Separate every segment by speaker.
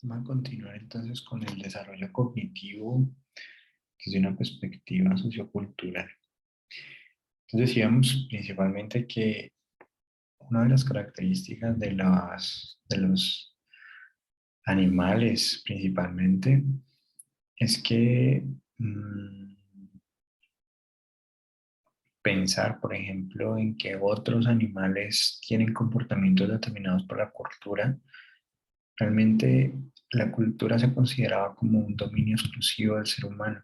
Speaker 1: Vamos a continuar entonces con el desarrollo cognitivo desde una perspectiva sociocultural. Entonces decíamos principalmente que una de las características de los animales principalmente es que pensar, por ejemplo, en que otros animales tienen comportamientos determinados por la cultura. Realmente la cultura se consideraba como un dominio exclusivo del ser humano,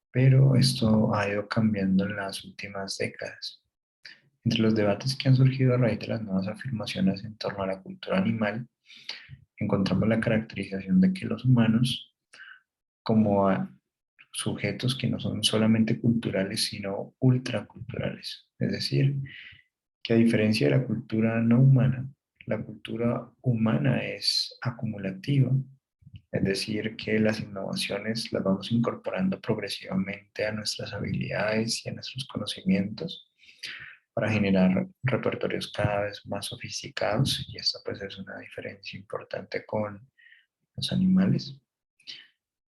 Speaker 1: pero esto ha ido cambiando en las últimas décadas. Entre los debates que han surgido a raíz de las nuevas afirmaciones en torno a la cultura animal, encontramos la caracterización de que los humanos, como a sujetos que no son solamente culturales, sino ultraculturales, es decir, que a diferencia de la cultura no humana, la cultura humana es acumulativa, es decir, que las innovaciones las vamos incorporando progresivamente a nuestras habilidades y a nuestros conocimientos para generar repertorios cada vez más sofisticados, y esta pues es una diferencia importante con los animales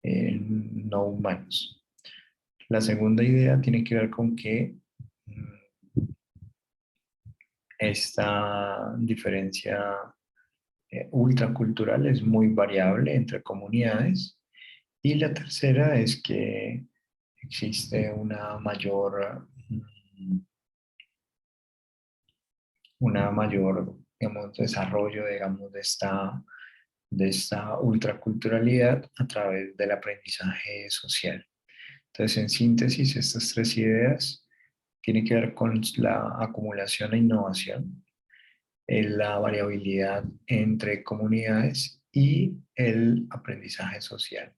Speaker 1: no humanos. La segunda idea tiene que ver con que esta diferencia ultracultural es muy variable entre comunidades, y la tercera es que existe una mayor digamos, desarrollo digamos, de esta ultraculturalidad a través del aprendizaje social. Entonces, en síntesis, estas tres ideas tienen que ver con la acumulación e innovación, la variabilidad entre comunidades y el aprendizaje social.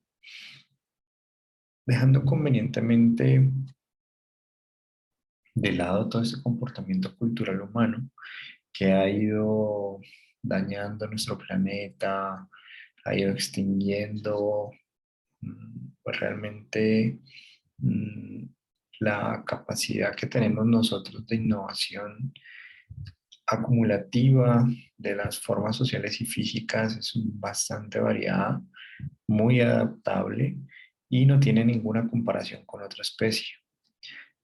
Speaker 1: Dejando convenientemente de lado todo este comportamiento cultural humano que ha ido dañando nuestro planeta, ha ido extinguiendo pues realmente mm, la capacidad que tenemos nosotros de innovación acumulativa de las formas sociales y físicas es bastante variada, muy adaptable y no tiene ninguna comparación con otra especie.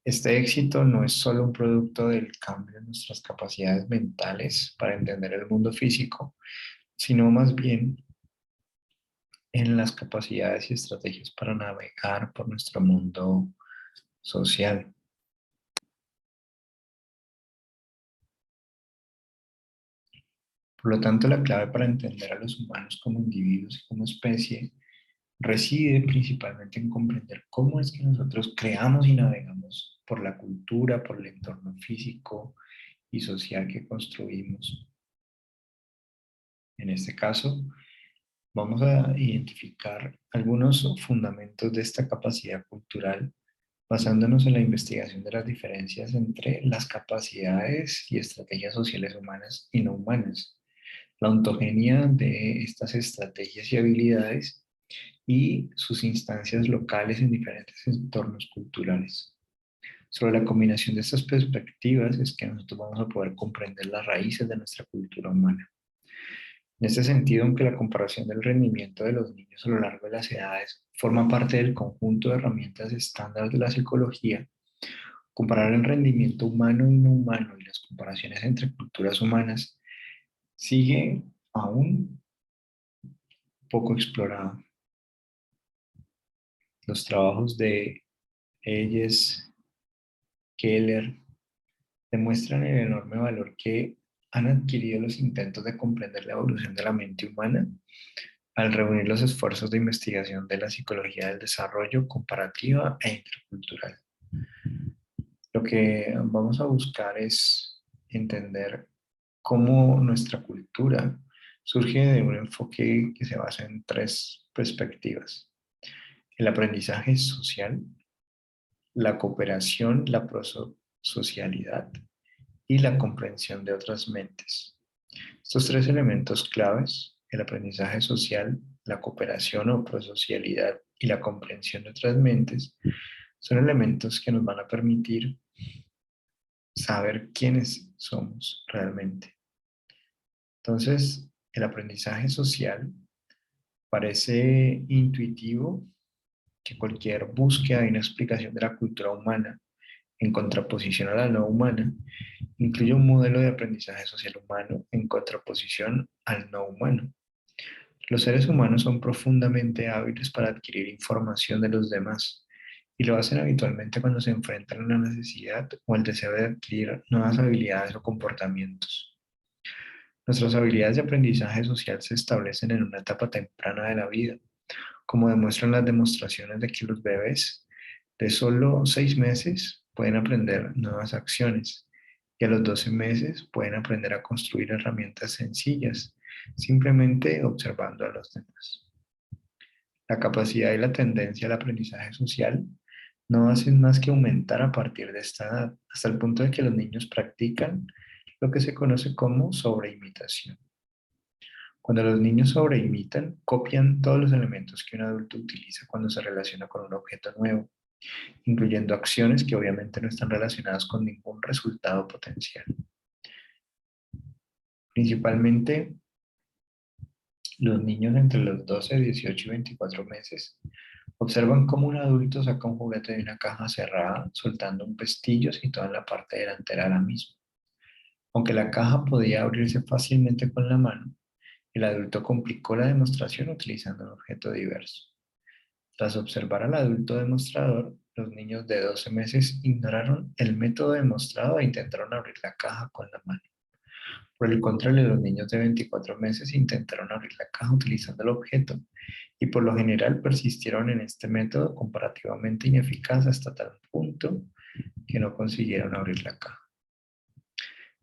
Speaker 1: Este éxito no es solo un producto del cambio en nuestras capacidades mentales para entender el mundo físico, sino más bien en las capacidades y estrategias para navegar por nuestro mundo social. Por lo tanto, la clave para entender a los humanos como individuos y como especie reside principalmente en comprender cómo es que nosotros creamos y navegamos por la cultura, por el entorno físico y social que construimos. En este caso, vamos a identificar algunos fundamentos de esta capacidad cultural basándonos en la investigación de las diferencias entre las capacidades y estrategias sociales humanas y no humanas, la ontogenia de estas estrategias y habilidades y sus instancias locales en diferentes entornos culturales. Sobre la combinación de estas perspectivas es que nosotros vamos a poder comprender las raíces de nuestra cultura humana. En este sentido, aunque la comparación del rendimiento de los niños a lo largo de las edades forma parte del conjunto de herramientas estándar de la psicología, comparar el rendimiento humano y no humano y las comparaciones entre culturas humanas sigue aún poco explorado. Los trabajos de Hayes, Keller, demuestran el enorme valor que han adquirido los intentos de comprender la evolución de la mente humana al reunir los esfuerzos de investigación de la psicología del desarrollo comparativa e intercultural. Lo que vamos a buscar es entender cómo nuestra cultura surge de un enfoque que se basa en tres perspectivas: el aprendizaje social, la cooperación, la prosocialidad y la comprensión de otras mentes. Estos tres elementos claves, el aprendizaje social, la cooperación o prosocialidad y la comprensión de otras mentes, son elementos que nos van a permitir saber quiénes somos realmente. Entonces, el aprendizaje social Parece intuitivo que cualquier búsqueda de una explicación de la cultura humana en contraposición a la no humana incluye un modelo de aprendizaje social humano en contraposición al no humano. Los seres humanos son profundamente hábiles para adquirir información de los demás y lo hacen habitualmente cuando se enfrentan a una necesidad o el deseo de adquirir nuevas habilidades o comportamientos. Nuestras habilidades de aprendizaje social se establecen en una etapa temprana de la vida, como demuestran las demostraciones de que los bebés de solo 6 meses pueden aprender nuevas acciones y a los 12 meses pueden aprender a construir herramientas sencillas, simplemente observando a los demás. La capacidad y la tendencia al aprendizaje social no hacen más que aumentar a partir de esta edad, hasta el punto de que los niños practican lo que se conoce como sobreimitación. Cuando los niños sobreimitan, copian todos los elementos que un adulto utiliza cuando se relaciona con un objeto nuevo, incluyendo acciones que obviamente no están relacionadas con ningún resultado potencial. Principalmente los niños entre los 12, 18 y 24 meses observan cómo un adulto saca un juguete de una caja cerrada, soltando un pestillo situado en la parte delantera de la misma. Aunque la caja podía abrirse fácilmente con la mano, el adulto complicó la demostración utilizando un objeto diverso. Tras observar al adulto demostrador, los niños de 12 meses ignoraron el método demostrado e intentaron abrir la caja con la mano. Por el contrario, los niños de 24 meses intentaron abrir la caja utilizando el objeto y por lo general persistieron en este método comparativamente ineficaz hasta tal punto que no consiguieron abrir la caja.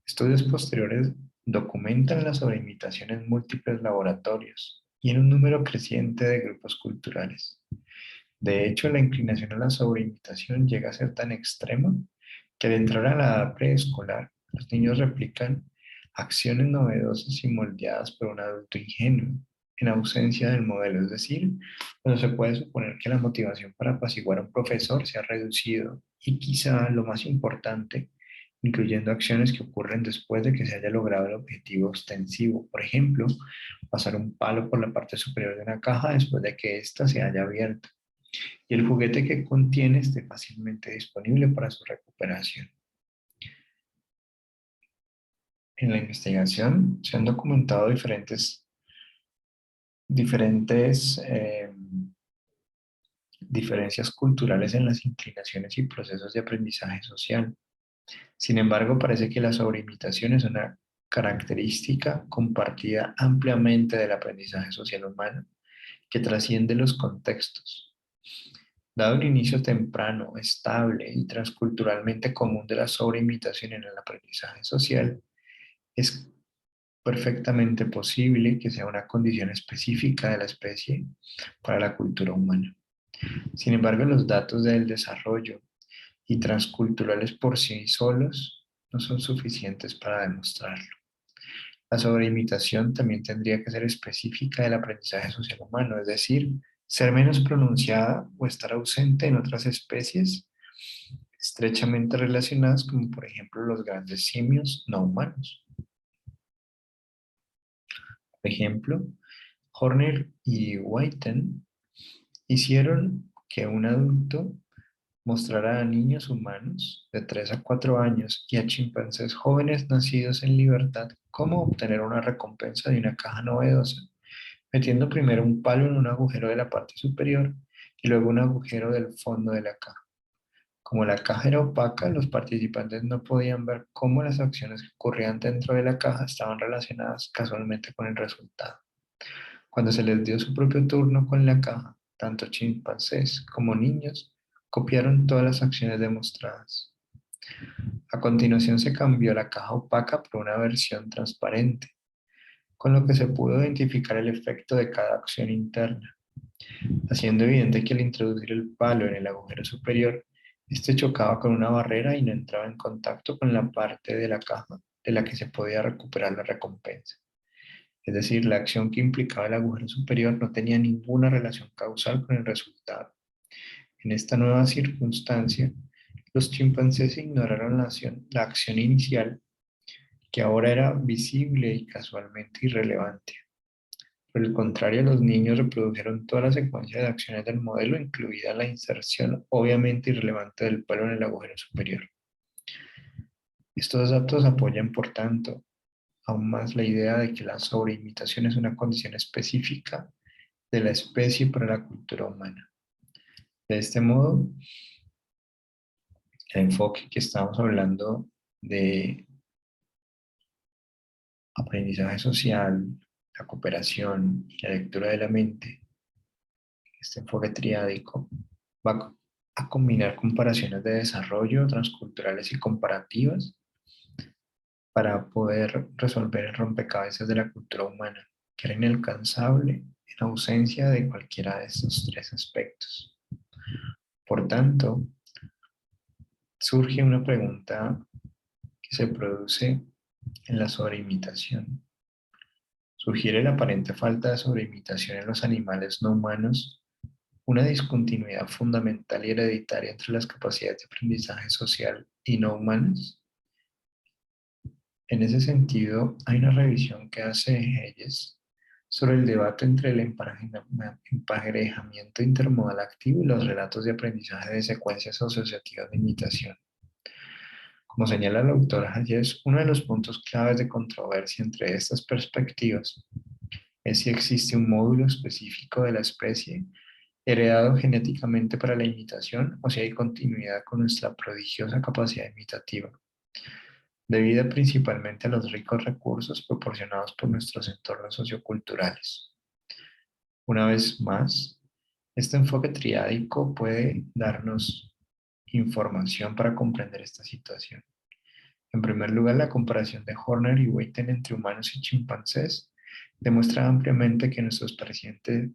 Speaker 1: Estudios posteriores documentan la sobreimitación en múltiples laboratorios y en un número creciente de grupos culturales. De hecho, la inclinación a la sobreimitación llega a ser tan extrema que al entrar a la edad preescolar, los niños replican acciones novedosas y moldeadas por un adulto ingenuo, en ausencia del modelo, es decir, cuando se puede suponer que la motivación para apaciguar a un profesor se ha reducido y quizá lo más importante, incluyendo acciones que ocurren después de que se haya logrado el objetivo ostensivo. Por ejemplo, pasar un palo por la parte superior de una caja después de que ésta se haya abierto y el juguete que contiene esté fácilmente disponible para su recuperación. En la investigación se han documentado diferentes diferencias culturales en las inclinaciones y procesos de aprendizaje social. Sin embargo, parece que la sobreimitación es una característica compartida ampliamente del aprendizaje social humano que trasciende los contextos. Dado el inicio temprano, estable y transculturalmente común de la sobreimitación en el aprendizaje social, es perfectamente posible que sea una condición específica de la especie para la cultura humana. Sin embargo, los datos del desarrollo y transculturales por sí solos no son suficientes para demostrarlo. La sobreimitación también tendría que ser específica del aprendizaje social humano, es decir, ser menos pronunciada o estar ausente en otras especies estrechamente relacionadas, como por ejemplo los grandes simios no humanos. Por ejemplo, Horner y Whiten hicieron que un adulto mostrara a niños humanos de 3 a 4 años y a chimpancés jóvenes nacidos en libertad cómo obtener una recompensa de una caja novedosa, metiendo primero un palo en un agujero de la parte superior y luego un agujero del fondo de la caja. Como la caja era opaca, los participantes no podían ver cómo las acciones que ocurrían dentro de la caja estaban relacionadas casualmente con el resultado. Cuando se les dio su propio turno con la caja, tanto chimpancés como niños copiaron todas las acciones demostradas. A continuación se cambió la caja opaca por una versión transparente, con lo que se pudo identificar el efecto de cada acción interna, haciendo evidente que al introducir el palo en el agujero superior, este chocaba con una barrera y no entraba en contacto con la parte de la caja de la que se podía recuperar la recompensa. Es decir, la acción que implicaba el agujero superior no tenía ninguna relación causal con el resultado. En esta nueva circunstancia, los chimpancés ignoraron la acción inicial, que ahora era visible y casualmente irrelevante. Por el contrario, los niños reprodujeron toda la secuencia de acciones del modelo, incluida la inserción obviamente irrelevante del pelo en el agujero superior. Estos datos apoyan, por tanto, aún más la idea de que la sobreimitación es una condición específica de la especie para la cultura humana. De este modo, el enfoque que estamos hablando de aprendizaje social, la cooperación y la lectura de la mente, este enfoque triádico, va a combinar comparaciones de desarrollo transculturales y comparativas para poder resolver el rompecabezas de la cultura humana, que era inalcanzable en ausencia de cualquiera de estos tres aspectos. Por tanto, surge una pregunta que se produce en la sobreimitación. ¿Sugiere la aparente falta de sobreimitación en los animales no humanos una discontinuidad fundamental y hereditaria entre las capacidades de aprendizaje social y no humanas? En ese sentido, hay una revisión que hace Hayes sobre el debate entre el emparejamiento intermodal activo y los relatos de aprendizaje de secuencias asociativas de imitación. Como señala el autor Hayes, uno de los puntos claves de controversia entre estas perspectivas es si existe un módulo específico de la especie heredado genéticamente para la imitación o si hay continuidad con nuestra prodigiosa capacidad imitativa, debida principalmente a los ricos recursos proporcionados por nuestros entornos socioculturales. Una vez más, este enfoque triádico puede darnos información para comprender esta situación. En primer lugar, la comparación de Horner y Witten entre humanos y chimpancés demuestra ampliamente que nuestros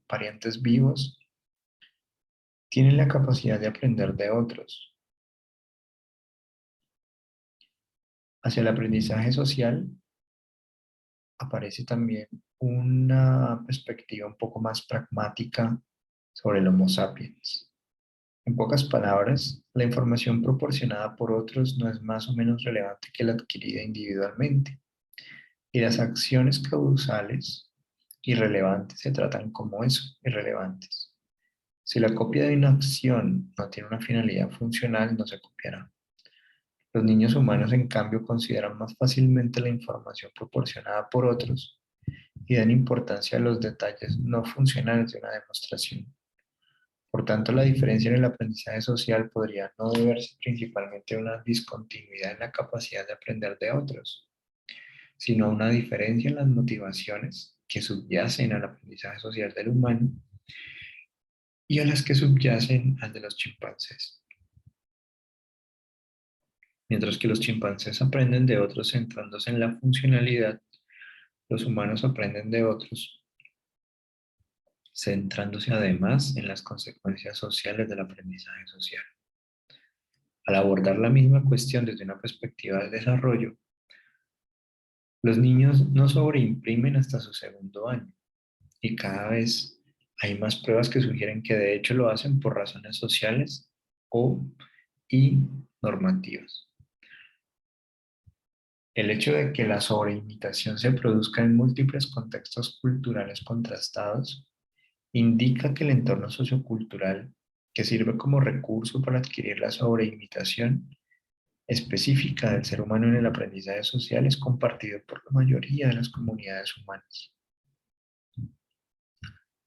Speaker 1: parientes vivos tienen la capacidad de aprender de otros. Hacia el aprendizaje social aparece también una perspectiva un poco más pragmática sobre el Homo sapiens. En pocas palabras, la información proporcionada por otros no es más o menos relevante que la adquirida individualmente, y las acciones causales irrelevantes se tratan como eso, irrelevantes. Si la copia de una acción no tiene una finalidad funcional, no se copiará. Los niños humanos, en cambio, consideran más fácilmente la información proporcionada por otros y dan importancia a los detalles no funcionales de una demostración. Por tanto, la diferencia en el aprendizaje social podría no deberse principalmente a una discontinuidad en la capacidad de aprender de otros, sino a una diferencia en las motivaciones que subyacen al aprendizaje social del humano y a las que subyacen al de los chimpancés. Mientras que los chimpancés aprenden de otros centrándose en la funcionalidad, los humanos aprenden de otros centrándose además en las consecuencias sociales del aprendizaje social. Al abordar la misma cuestión desde una perspectiva del desarrollo, los niños no sobreimprimen hasta su segundo año y cada vez hay más pruebas que sugieren que de hecho lo hacen por razones sociales y normativas. El hecho de que la sobreimitación se produzca en múltiples contextos culturales contrastados indica que el entorno sociocultural que sirve como recurso para adquirir la sobreimitación específica del ser humano en el aprendizaje social es compartido por la mayoría de las comunidades humanas.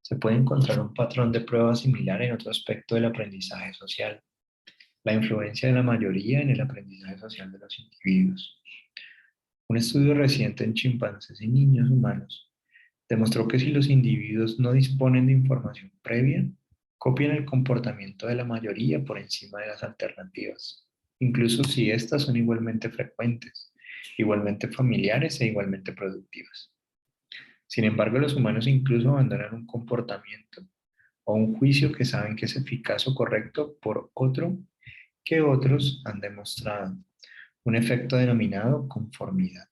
Speaker 1: Se puede encontrar un patrón de prueba similar en otro aspecto del aprendizaje social, la influencia de la mayoría en el aprendizaje social de los individuos. Un estudio reciente en chimpancés y niños humanos demostró que si los individuos no disponen de información previa, copian el comportamiento de la mayoría por encima de las alternativas, incluso si éstas son igualmente frecuentes, igualmente familiares e igualmente productivas. Sin embargo, los humanos incluso abandonan un comportamiento o un juicio que saben que es eficaz o correcto por otro que otros han demostrado, un efecto denominado conformidad.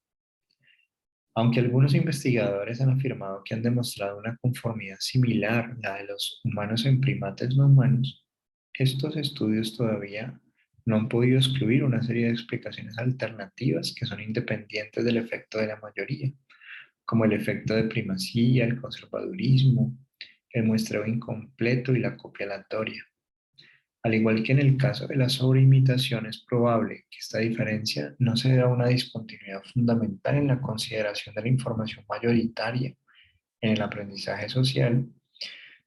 Speaker 1: Aunque algunos investigadores han afirmado que han demostrado una conformidad similar a la de los humanos en primates no humanos, estos estudios todavía no han podido excluir una serie de explicaciones alternativas que son independientes del efecto de la mayoría, como el efecto de primacía, el conservadurismo, el muestreo incompleto y la copia aleatoria. Al igual que en el caso de la sobreimitación, es probable que esta diferencia no se deba a una discontinuidad fundamental en la consideración de la información mayoritaria en el aprendizaje social,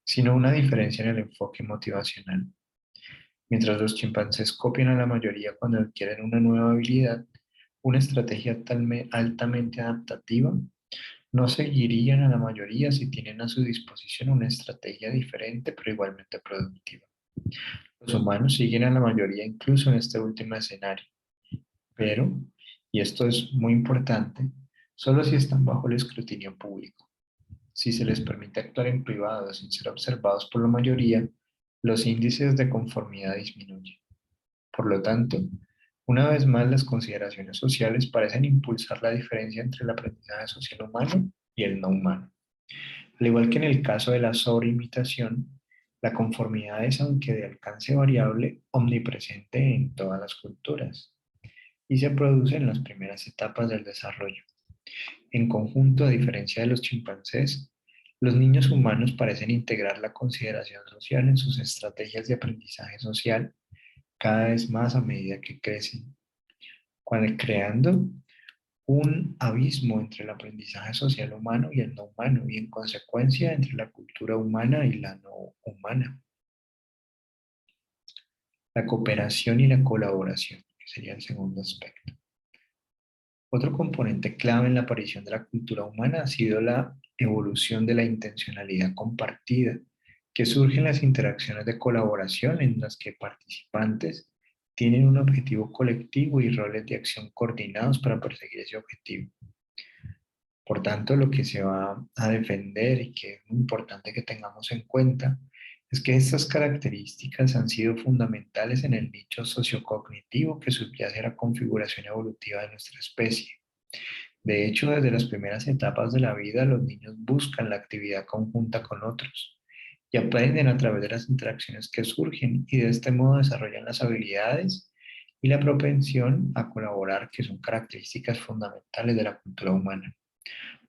Speaker 1: sino una diferencia en el enfoque motivacional. Mientras los chimpancés copian a la mayoría cuando adquieren una nueva habilidad, una estrategia altamente adaptativa, no seguirían a la mayoría si tienen a su disposición una estrategia diferente pero igualmente productiva. Los humanos siguen a la mayoría incluso en este último escenario, pero, y esto es muy importante, solo si están bajo el escrutinio público. Si se les permite actuar en privado sin ser observados por la mayoría, los índices de conformidad disminuyen. Por lo tanto, una vez más las consideraciones sociales parecen impulsar la diferencia entre el aprendizaje social humano y el no humano. Al igual que en el caso de la sobreimitación, la conformidad es, aunque de alcance variable, omnipresente en todas las culturas y se produce en las primeras etapas del desarrollo. En conjunto, a diferencia de los chimpancés, los niños humanos parecen integrar la consideración social en sus estrategias de aprendizaje social cada vez más a medida que crecen, creando un abismo entre el aprendizaje social humano y el no humano, y en consecuencia entre la cultura humana y la no humana. La cooperación y la colaboración, que sería el segundo aspecto. Otro componente clave en la aparición de la cultura humana ha sido la evolución de la intencionalidad compartida, que surge en las interacciones de colaboración en las que participantes tienen un objetivo colectivo y roles de acción coordinados para perseguir ese objetivo. Por tanto, lo que se va a defender y que es muy importante que tengamos en cuenta es que estas características han sido fundamentales en el nicho sociocognitivo que subyace a la configuración evolutiva de nuestra especie. De hecho, desde las primeras etapas de la vida, los niños buscan la actividad conjunta con otros y aprenden a través de las interacciones que surgen y de este modo desarrollan las habilidades y la propensión a colaborar, que son características fundamentales de la cultura humana.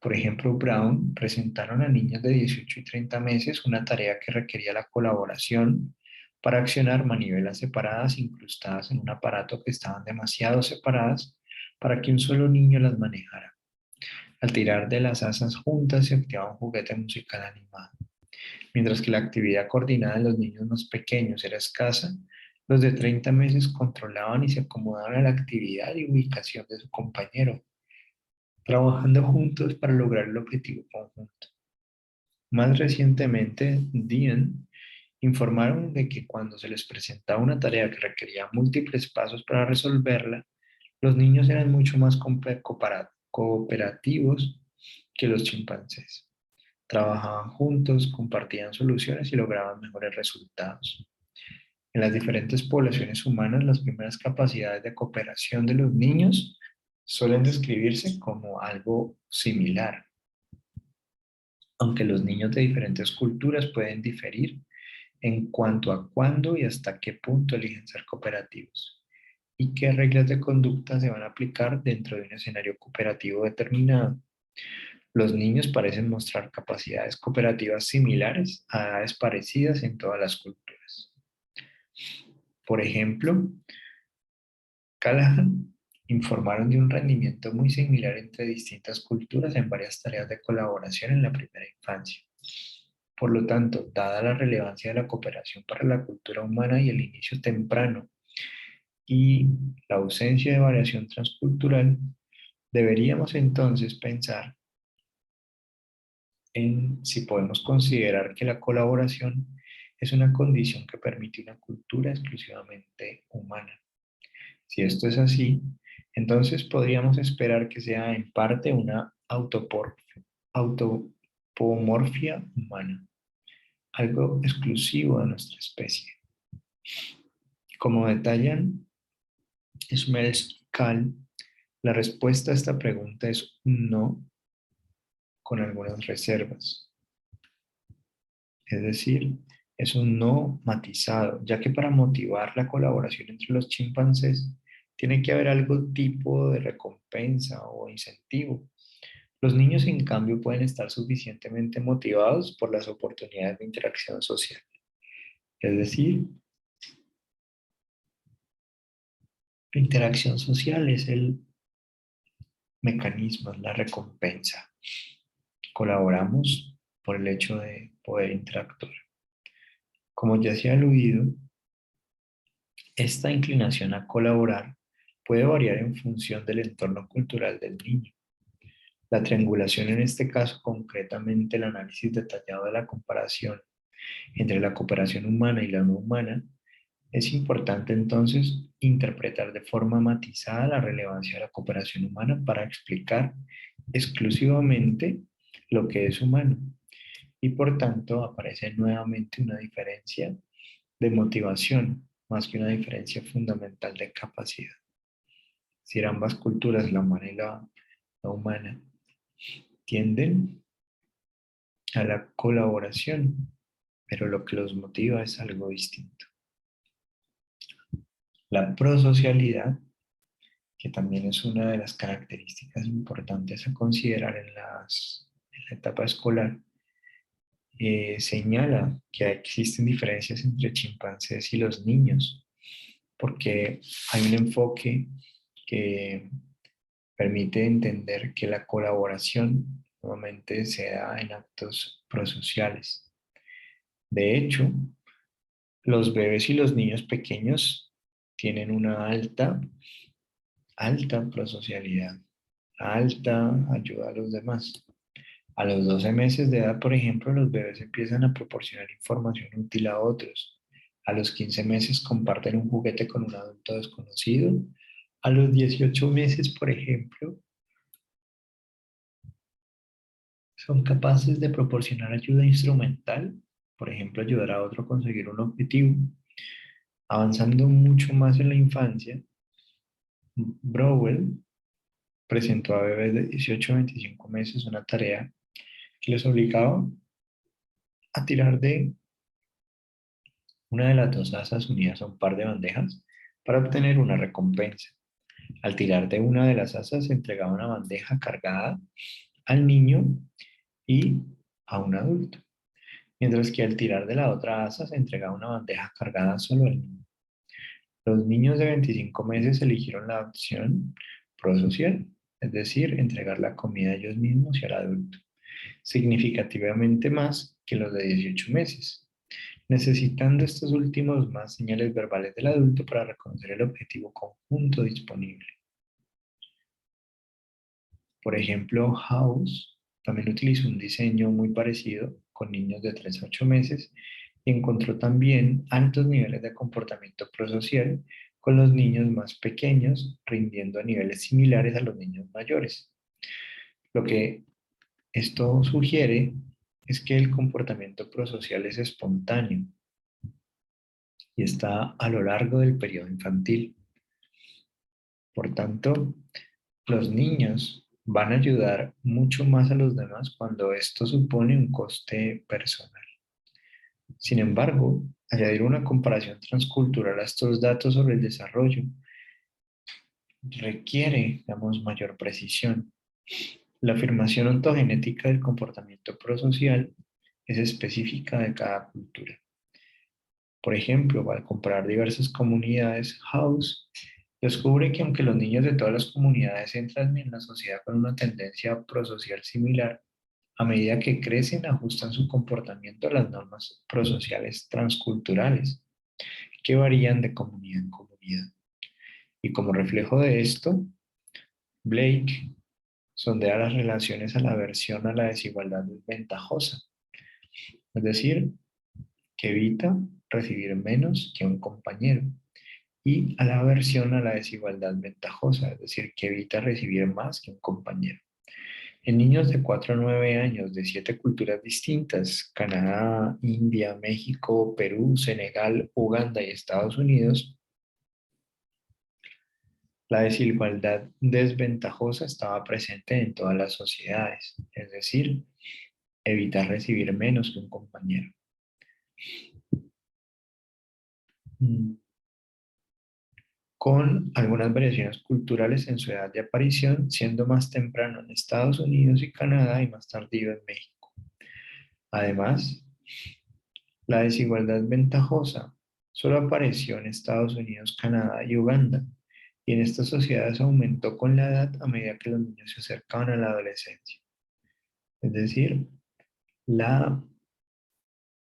Speaker 1: Por ejemplo, Brown presentaron a niños de 18 y 30 meses una tarea que requería la colaboración para accionar manivelas separadas incrustadas en un aparato que estaban demasiado separadas para que un solo niño las manejara. Al tirar de las asas juntas se activaba un juguete musical animado. Mientras que la actividad coordinada de los niños más pequeños era escasa, los de 30 meses controlaban y se acomodaban a la actividad y ubicación de su compañero, trabajando juntos para lograr el objetivo conjunto. Más recientemente, Dean informaron de que cuando se les presentaba una tarea que requería múltiples pasos para resolverla, los niños eran mucho más cooperativos que los chimpancés. Trabajaban juntos, compartían soluciones y lograban mejores resultados. En las diferentes poblaciones humanas, las primeras capacidades de cooperación de los niños suelen describirse como algo similar, aunque los niños de diferentes culturas pueden diferir en cuanto a cuándo y hasta qué punto eligen ser cooperativos y qué reglas de conducta se van a aplicar dentro de un escenario cooperativo determinado. Los niños parecen mostrar capacidades cooperativas similares a edades parecidas en todas las culturas. Por ejemplo, Callahan informaron de un rendimiento muy similar entre distintas culturas en varias tareas de colaboración en la primera infancia. Por lo tanto, dada la relevancia de la cooperación para la cultura humana y el inicio temprano y la ausencia de variación transcultural, deberíamos entonces pensar en si podemos considerar que la colaboración es una condición que permite una cultura exclusivamente humana. Si esto es así, entonces podríamos esperar que sea en parte una autopomorfia humana, algo exclusivo de nuestra especie. Como detallan Smells y Kahl, la respuesta a esta pregunta es un no con algunas reservas. Es decir, es un no matizado, ya que para motivar la colaboración entre los chimpancés tiene que haber algún tipo de recompensa o incentivo, Los niños, en cambio, pueden estar suficientemente motivados por las oportunidades de interacción social. Es decir, la interacción social es el mecanismo, es la recompensa. Colaboramos por el hecho de poder interactuar. Como ya se ha aludido, esta inclinación a colaborar puede variar en función del entorno cultural del niño. La triangulación, en este caso concretamente el análisis detallado de la comparación entre la cooperación humana y la no humana, es importante entonces interpretar de forma matizada la relevancia de la cooperación humana para explicar exclusivamente lo que es humano, y por tanto aparece nuevamente una diferencia de motivación más que una diferencia fundamental de capacidad. Si ambas culturas, la humana y la humana, tienden a la colaboración, pero lo que los motiva es algo distinto. La prosocialidad, que también es una de las características importantes a considerar en la etapa escolar, señala que existen diferencias entre chimpancés y los niños, porque hay un enfoque que permite entender que la colaboración nuevamente se da en actos prosociales. De hecho, los bebés y los niños pequeños tienen una alta prosocialidad, alta ayuda a los demás. A los 12 meses de edad, por ejemplo, los bebés empiezan a proporcionar información útil a otros. A los 15 meses comparten un juguete con un adulto desconocido. A los 18 meses, por ejemplo, son capaces de proporcionar ayuda instrumental, por ejemplo, ayudar a otro a conseguir un objetivo. Avanzando mucho más en la infancia, Browell presentó a bebés de 18 a 25 meses una tarea que les obligaba a tirar de una de las dos asas unidas a un par de bandejas para obtener una recompensa. Al tirar de una de las asas se entregaba una bandeja cargada al niño y a un adulto, mientras que al tirar de la otra asa se entregaba una bandeja cargada solo al niño. Los niños de 25 meses eligieron la opción prosocial, es decir, entregar la comida a ellos mismos y al adulto, significativamente más que los de 18 meses, necesitando estos últimos más señales verbales del adulto para reconocer el objetivo conjunto disponible. Por ejemplo, House también utilizó un diseño muy parecido con niños de 3 a 8 meses y encontró también altos niveles de comportamiento prosocial con los niños más pequeños, rindiendo a niveles similares a los niños mayores. Lo que esto sugiere es que el comportamiento prosocial es espontáneo y está a lo largo del periodo infantil. Por tanto, los niños van a ayudar mucho más a los demás cuando esto supone un coste personal. Sin embargo, añadir una comparación transcultural a estos datos sobre el desarrollo requiere, digamos, mayor precisión. La afirmación ontogenética del comportamiento prosocial es específica de cada cultura. Por ejemplo, al comparar diversas comunidades, House descubre que aunque los niños de todas las comunidades entran en la sociedad con una tendencia prosocial similar, a medida que crecen ajustan su comportamiento a las normas prosociales transculturales, que varían de comunidad en comunidad. Y como reflejo de esto, Blake sondea las relaciones a la aversión a la desigualdad ventajosa, es decir, que evita recibir menos que un compañero, y a la aversión a la desigualdad ventajosa, es decir, que evita recibir más que un compañero. En niños de 4 a 9 años de 7 culturas distintas, Canadá, India, México, Perú, Senegal, Uganda y Estados Unidos, la desigualdad desventajosa estaba presente en todas las sociedades, es decir, evitar recibir menos que un compañero. Mm. con algunas variaciones culturales en su edad de aparición, siendo más temprano en Estados Unidos y Canadá y más tardío en México. Además, la desigualdad ventajosa solo apareció en Estados Unidos, Canadá y Uganda, y en estas sociedades aumentó con la edad a medida que los niños se acercaban a la adolescencia. Es decir, la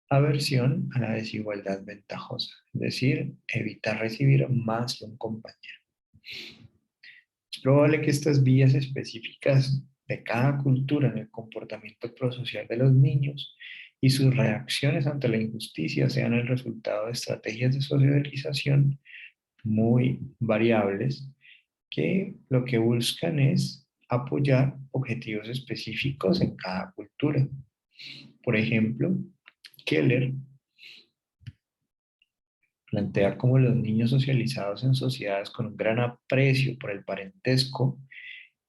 Speaker 1: aversión a la desigualdad ventajosa, es decir, evitar recibir más de un compañero. Es probable que estas vías específicas de cada cultura en el comportamiento prosocial de los niños y sus reacciones ante la injusticia sean el resultado de estrategias de socialización muy variables que lo que buscan es apoyar objetivos específicos en cada cultura. Por ejemplo, Keller plantea cómo los niños socializados en sociedades con un gran aprecio por el parentesco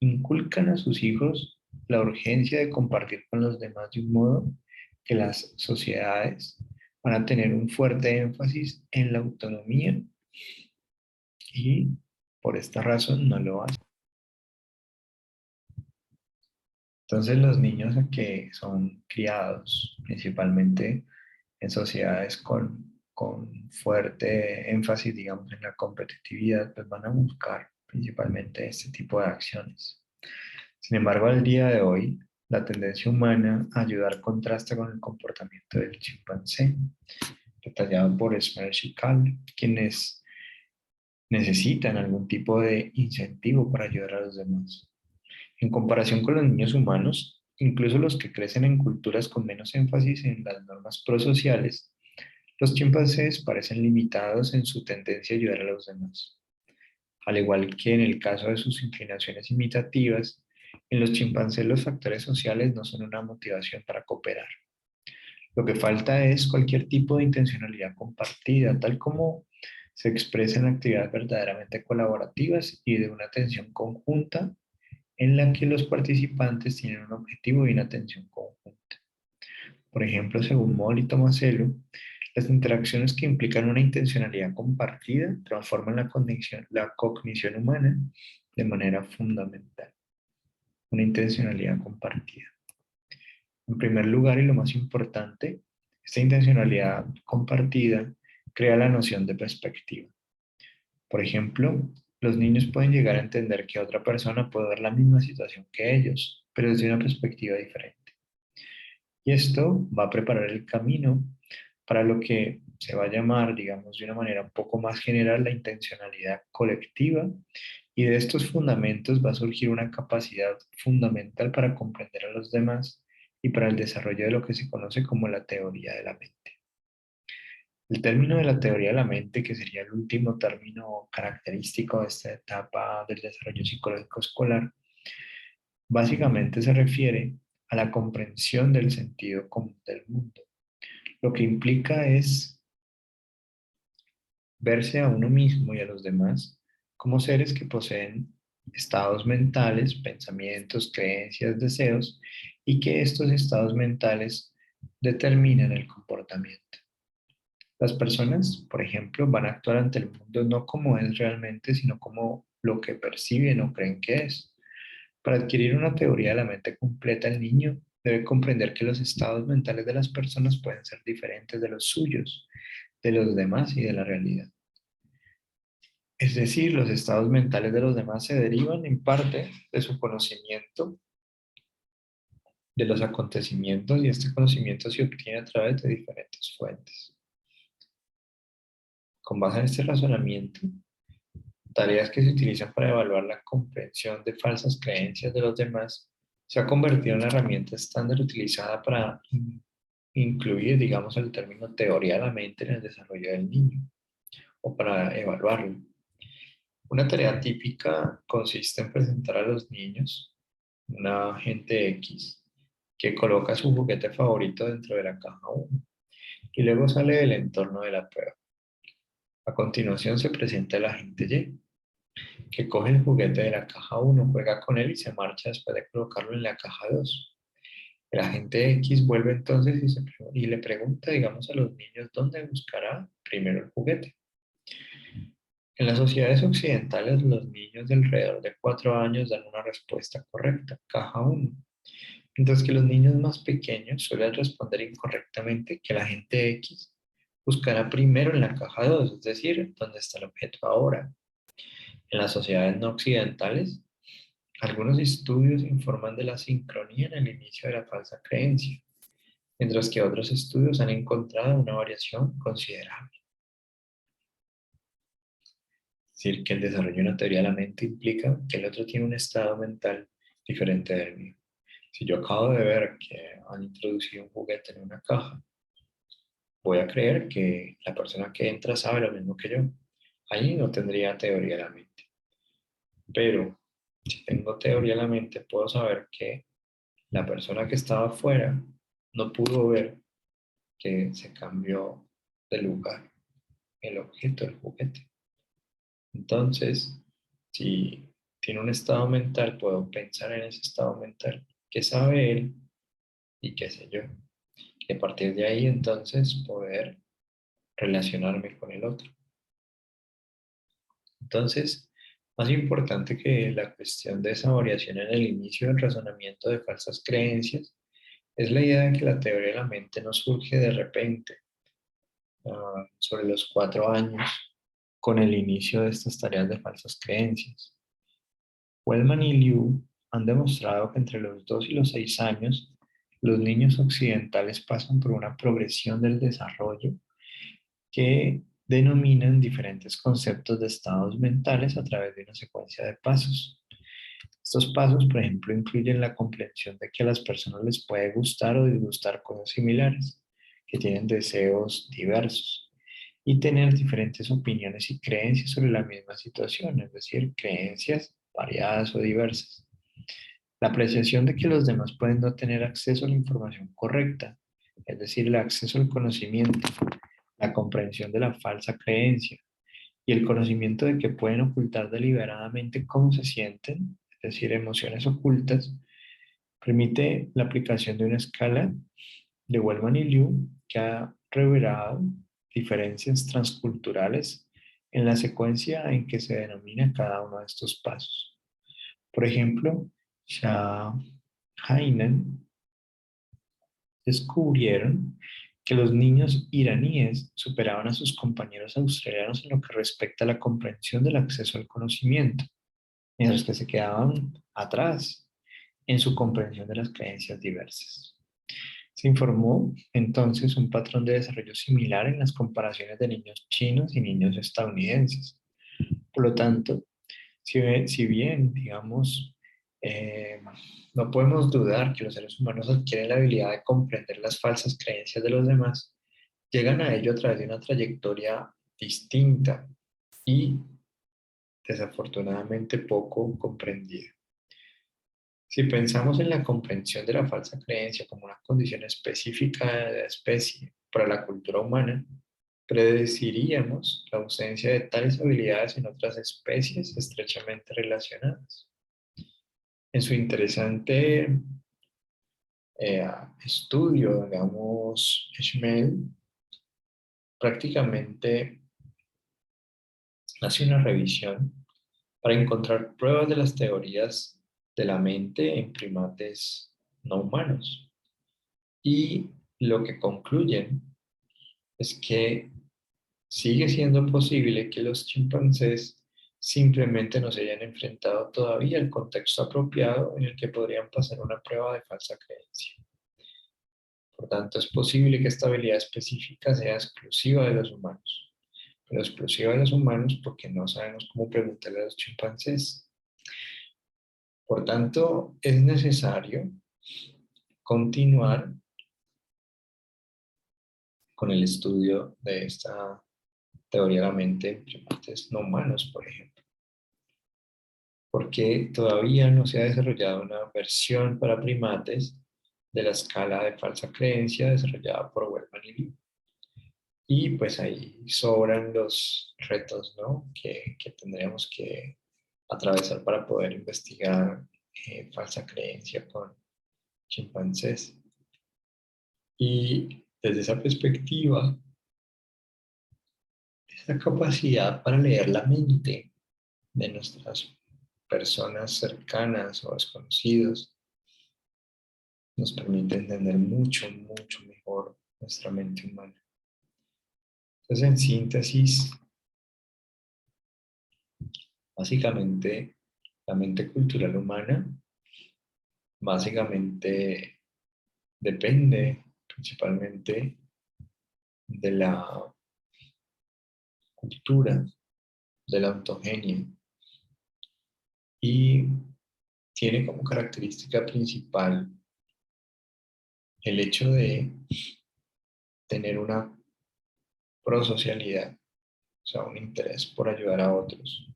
Speaker 1: inculcan a sus hijos la urgencia de compartir con los demás de un modo que las sociedades van a tener un fuerte énfasis en la autonomía y por esta razón no lo hacen. Entonces los niños que son criados principalmente en sociedades con fuerte énfasis, digamos, en la competitividad, pues van a buscar principalmente este tipo de acciones. Sin embargo, al día de hoy, la tendencia humana a ayudar contrasta con el comportamiento del chimpancé, detallado por Smersh y Cal, quienes necesitan algún tipo de incentivo para ayudar a los demás. En comparación con los niños humanos, incluso los que crecen en culturas con menos énfasis en las normas prosociales, los chimpancés parecen limitados en su tendencia a ayudar a los demás. Al igual que en el caso de sus inclinaciones imitativas, en los chimpancés los factores sociales no son una motivación para cooperar. Lo que falta es cualquier tipo de intencionalidad compartida, tal como se expresa en actividades verdaderamente colaborativas y de una atención conjunta en la que los participantes tienen un objetivo y una atención conjunta. Por ejemplo, según Moll y Tomasello, las interacciones que implican una intencionalidad compartida transforman la cognición humana de manera fundamental. Una intencionalidad compartida. En primer lugar, y lo más importante, esta intencionalidad compartida crea la noción de perspectiva. Por ejemplo, los niños pueden llegar a entender que otra persona puede ver la misma situación que ellos, pero desde una perspectiva diferente. Y esto va a preparar el camino para lo que se va a llamar, digamos, de una manera un poco más general, la intencionalidad colectiva. Y de estos fundamentos va a surgir una capacidad fundamental para comprender a los demás y para el desarrollo de lo que se conoce como la teoría de la mente. El término de la teoría de la mente, que sería el último término característico de esta etapa del desarrollo psicológico escolar, básicamente se refiere a la comprensión del sentido común del mundo. Lo que implica es verse a uno mismo y a los demás como seres que poseen estados mentales, pensamientos, creencias, deseos, y que estos estados mentales determinan el comportamiento. Las personas, por ejemplo, van a actuar ante el mundo no como es realmente, sino como lo que perciben o creen que es. Para adquirir una teoría de la mente completa, el niño debe comprender que los estados mentales de las personas pueden ser diferentes de los suyos, de los demás y de la realidad. Es decir, los estados mentales de los demás se derivan en parte de su conocimiento de los acontecimientos y este conocimiento se obtiene a través de diferentes fuentes. Con base en este razonamiento, tareas que se utilizan para evaluar la comprensión de falsas creencias de los demás se ha convertido en la herramienta estándar utilizada para incluir, digamos, el término teoría de la mente en el desarrollo del niño o para evaluarlo. Una tarea típica consiste en presentar a los niños una agente X que coloca su juguete favorito dentro de la caja 1 y luego sale del entorno de la prueba. A continuación se presenta el agente Y, que coge el juguete de la caja 1, juega con él y se marcha después de colocarlo en la caja 2. El agente X vuelve entonces y le pregunta, digamos, a los niños dónde buscará primero el juguete. En las sociedades occidentales, los niños de alrededor de 4 años dan una respuesta correcta, caja uno, mientras que los niños más pequeños suelen responder incorrectamente que la gente X buscará primero en la caja 2, es decir, donde está el objeto ahora. En las sociedades no occidentales, algunos estudios informan de la sincronía en el inicio de la falsa creencia, mientras que otros estudios han encontrado una variación considerable. Es decir, que el desarrollo de una teoría de la mente implica que el otro tiene un estado mental diferente del mío. Si yo acabo de ver que han introducido un juguete en una caja, voy a creer que la persona que entra sabe lo mismo que yo. Ahí no tendría teoría de la mente. Pero si tengo teoría de la mente, puedo saber que la persona que estaba afuera no pudo ver que se cambió de lugar el objeto, el juguete. Entonces, si tiene un estado mental, puedo pensar en ese estado mental. ¿Qué sabe él y qué sé yo? Y a partir de ahí, entonces, poder relacionarme con el otro. Entonces, más importante que la cuestión de esa variación en el inicio del razonamiento de falsas creencias, es la idea de que la teoría de la mente no surge de repente, sobre los 4 años, con el inicio de estas tareas de falsas creencias. Wellman y Liu han demostrado que entre los 2 y los 6 años, los niños occidentales pasan por una progresión del desarrollo que denominan diferentes conceptos de estados mentales a través de una secuencia de pasos. Estos pasos, por ejemplo, incluyen la comprensión de que a las personas les puede gustar o disgustar cosas similares, que tienen deseos diversos y tener diferentes opiniones y creencias sobre la misma situación, es decir, creencias variadas o diversas. La apreciación de que los demás pueden no tener acceso a la información correcta, es decir, el acceso al conocimiento, la comprensión de la falsa creencia y el conocimiento de que pueden ocultar deliberadamente cómo se sienten, es decir, emociones ocultas, permite la aplicación de una escala de Wellman y Liu que ha revelado diferencias transculturales en la secuencia en que se denomina cada uno de estos pasos. Por ejemplo, Shah Hainan descubrieron que los niños iraníes superaban a sus compañeros australianos en lo que respecta a la comprensión del acceso al conocimiento, mientras que se quedaban atrás en su comprensión de las creencias diversas. Se informó entonces un patrón de desarrollo similar en las comparaciones de niños chinos y niños estadounidenses. Por lo tanto, si bien, digamos, eh, no podemos dudar que los seres humanos adquieren la habilidad de comprender las falsas creencias de los demás, llegan a ello a través de una trayectoria distinta y desafortunadamente poco comprendida. Si pensamos en la comprensión de la falsa creencia como una condición específica de la especie para la cultura humana, predeciríamos la ausencia de tales habilidades en otras especies estrechamente relacionadas. En su interesante estudio, digamos, Ishmael prácticamente hace una revisión para encontrar pruebas de las teorías de la mente en primates no humanos. Y lo que concluyen es que sigue siendo posible que los chimpancés simplemente no se hayan enfrentado todavía al contexto apropiado en el que podrían pasar una prueba de falsa creencia. Por tanto, es posible que esta habilidad específica sea exclusiva de los humanos, pero exclusiva de los humanos porque no sabemos cómo preguntarle a los chimpancés. Por tanto, es necesario continuar con el estudio de esta teoría de la mente en primates no humanos, por ejemplo, porque todavía no se ha desarrollado una versión para primates de la escala de falsa creencia desarrollada por Wellman y Lee. Y pues ahí sobran los retos, ¿no? que tendríamos que atravesar para poder investigar falsa creencia con chimpancés. Y desde esa perspectiva, esa capacidad para leer la mente de nuestras personas cercanas o desconocidos nos permite entender mucho, mucho mejor nuestra mente humana. Entonces, en síntesis, básicamente, la mente cultural humana básicamente depende principalmente de la cultura, de la ontogenia y tiene como característica principal el hecho de tener una prosocialidad, o sea, un interés por ayudar a otros,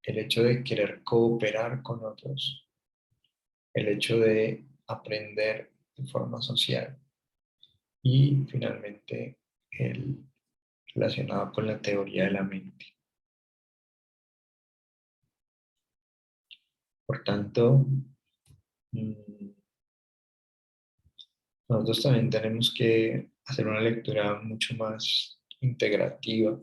Speaker 1: el hecho de querer cooperar con otros, el hecho de aprender de forma social y finalmente el relacionado con la teoría de la mente. Por tanto, nosotros también tenemos que hacer una lectura mucho más integrativa,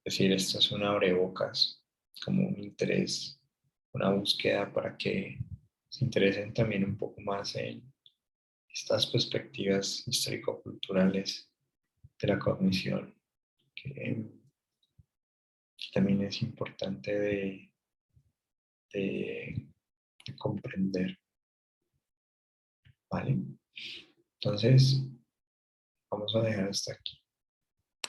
Speaker 1: es decir, esto es un abrebocas, como un interés, una búsqueda para que se interesen también un poco más en estas perspectivas histórico-culturales de la cognición, que también es importante de, de comprender, ¿vale? Entonces, vamos a dejar hasta aquí.